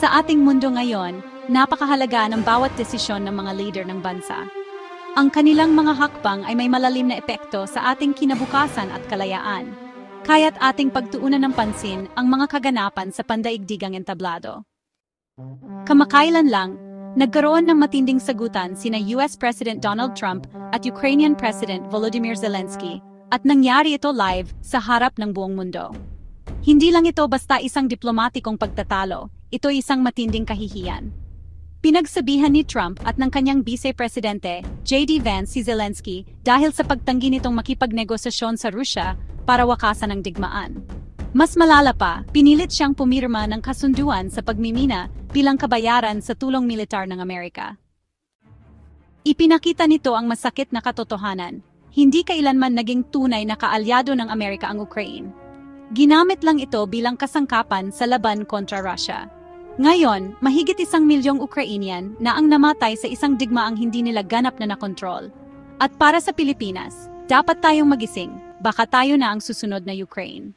Sa ating mundo ngayon, napakahalaga ng bawat desisyon ng mga leader ng bansa. Ang kanilang mga hakbang ay may malalim na epekto sa ating kinabukasan at kalayaan. Kaya't ating pagtuunan ng pansin ang mga kaganapan sa pandaigdigang entablado. Kamakailan lang, nagkaroon ng matinding sagutan sina US President Donald Trump at Ukrainian President Volodymyr Zelensky, at nangyari ito live sa harap ng buong mundo. Hindi lang ito basta isang diplomatikong pagtatalo, ito isang matinding kahihiyan. Pinagsabihan ni Trump at ng kanyang Vice-Presidente, J.D. Vance si Zelensky dahil sa pagtanggi nitong makipagnegosasyon sa Rusya para wakasan ang digmaan. Mas malala pa, pinilit siyang pumirma ng kasunduan sa pagmimina bilang kabayaran sa tulong militar ng Amerika. Ipinakita nito ang masakit na katotohanan. Hindi kailanman naging tunay na kaalyado ng Amerika ang Ukraine. Ginamit lang ito bilang kasangkapan sa laban kontra Russia. Ngayon, mahigit 1 milyong Ukrainian na ang namatay sa isang digmaang hindi nila ganap na nakontrol. At para sa Pilipinas, dapat tayong magising, baka tayo na ang susunod na Ukraine.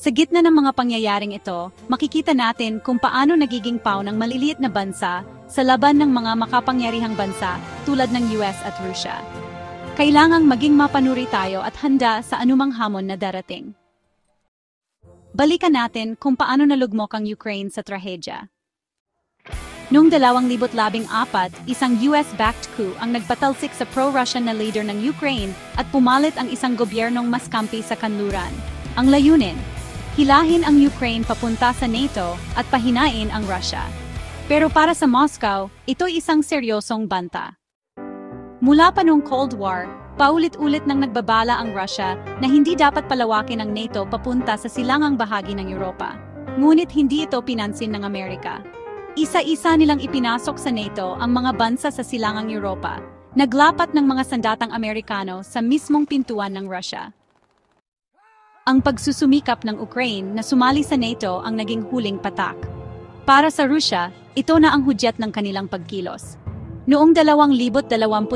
Sa gitna ng mga pangyayaring ito, makikita natin kung paano nagiging paw ng maliliit na bansa sa laban ng mga makapangyarihang bansa tulad ng US at Russia. Kailangang maging mapanuri tayo at handa sa anumang hamon na darating. Balikan natin kung paano nalugmok ang Ukraine sa trahedya. Noong 2014, isang US-backed coup ang nagpatalsik sa pro-Russian na leader ng Ukraine at pumalit ang isang gobyernong mas kampi sa kanluran. Ang layunin, hilahin ang Ukraine papunta sa NATO at pahinain ang Russia. Pero para sa Moscow, ito'y isang seryosong banta. Mula pa noong Cold War, paulit-ulit nang nagbabala ang Russia na hindi dapat palawakin ang NATO papunta sa silangang bahagi ng Europa. Ngunit hindi ito pinansin ng Amerika. Isa-isa nilang ipinasok sa NATO ang mga bansa sa silangang Europa, naglapat ng mga sandatang Amerikano sa mismong pintuan ng Russia. Ang pagsusumikap ng Ukraine na sumali sa NATO ang naging huling patak. Para sa Rusya, ito na ang hudyat ng kanilang pagkilos. Noong 2022,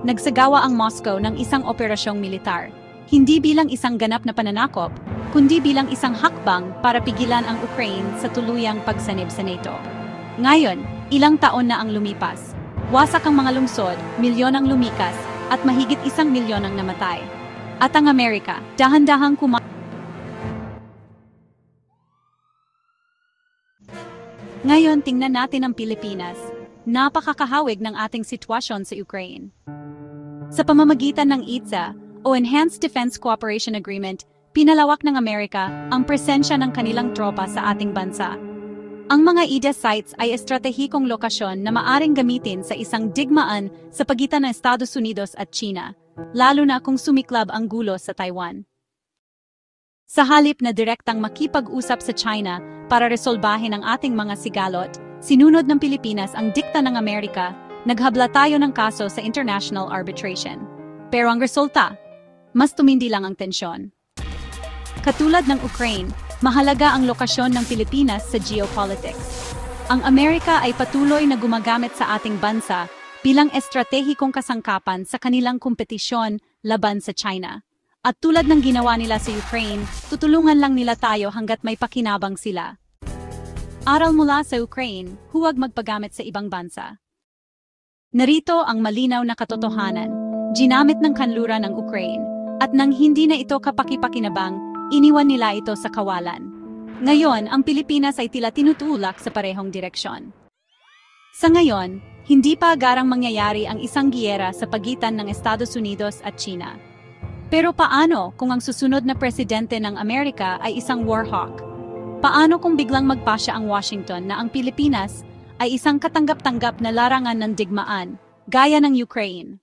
nagsagawa ang Moscow ng isang operasyong militar, hindi bilang isang ganap na pananakop, kundi bilang isang hakbang para pigilan ang Ukraine sa tuluyang pagsanib sa NATO. Ngayon, ilang taon na ang lumipas. Wasak ang mga lungsod, milyon ang lumikas, at mahigit 1 milyon ang namatay. At ang Amerika, dahan-dahang Ngayon, tingnan natin ang Pilipinas. Napakakahawig ng ating sitwasyon sa Ukraine. Sa pamamagitan ng IDSA o Enhanced Defense Cooperation Agreement, pinalawak ng Amerika ang presensya ng kanilang tropa sa ating bansa. Ang mga IDA sites ay estratehikong lokasyon na maaring gamitin sa isang digmaan sa pagitan ng Estados Unidos at China, lalo na kung sumiklab ang gulo sa Taiwan. Sa halip na direktang makipag-usap sa China para resolbahin ang ating mga sigalot, sinunod ng Pilipinas ang dikta ng Amerika, naghabla tayo ng kaso sa international arbitration. Pero ang resulta, mas tumindi lang ang tensyon. Katulad ng Ukraine, mahalaga ang lokasyon ng Pilipinas sa geopolitics. Ang Amerika ay patuloy na gumagamit sa ating bansa bilang estratehikong kasangkapan sa kanilang kompetisyon laban sa China. At tulad ng ginawa nila sa Ukraine, tutulungan lang nila tayo hanggat may pakinabang sila. Aral mula sa Ukraine, huwag magpagamit sa ibang bansa. Narito ang malinaw na katotohanan. Ginamit ng kanluran ang Ukraine, at nang hindi na ito kapaki-pakinabang, iniwan nila ito sa kawalan. Ngayon, ang Pilipinas ay tila tinutulak sa parehong direksyon. Sa ngayon, hindi pa agarang mangyayari ang isang giyera sa pagitan ng Estados Unidos at China. Pero paano kung ang susunod na presidente ng Amerika ay isang war hawk? Paano kung biglang magpasya ang Washington na ang Pilipinas ay isang katanggap-tanggap na larangan ng digmaan, gaya ng Ukraine?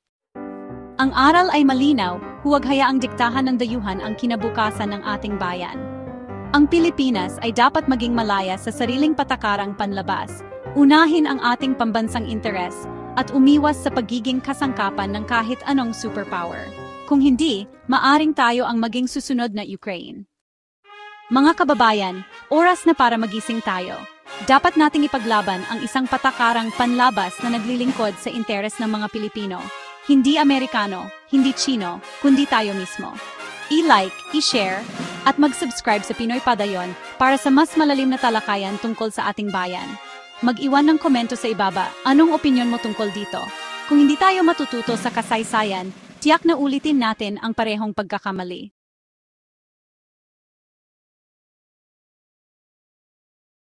Ang aral ay malinaw, huwag hayaang diktahan ng dayuhan ang kinabukasan ng ating bayan. Ang Pilipinas ay dapat maging malaya sa sariling patakarang panlabas, unahin ang ating pambansang interes, at umiwas sa pagiging kasangkapan ng kahit anong superpower. Kung hindi, maaring tayo ang maging susunod na Ukraine. Mga kababayan, oras na para magising tayo. Dapat nating ipaglaban ang isang patakarang panlabas na naglilingkod sa interes ng mga Pilipino. Hindi Amerikano, hindi Chino, kundi tayo mismo. I-like, i-share, At mag-subscribe sa Pinoy Padayon para sa mas malalim na talakayan tungkol sa ating bayan. Mag-iwan ng komento sa ibaba, anong opinyon mo tungkol dito? Kung hindi tayo matututo sa kasaysayan, tiyak na ulitin natin ang parehong pagkakamali.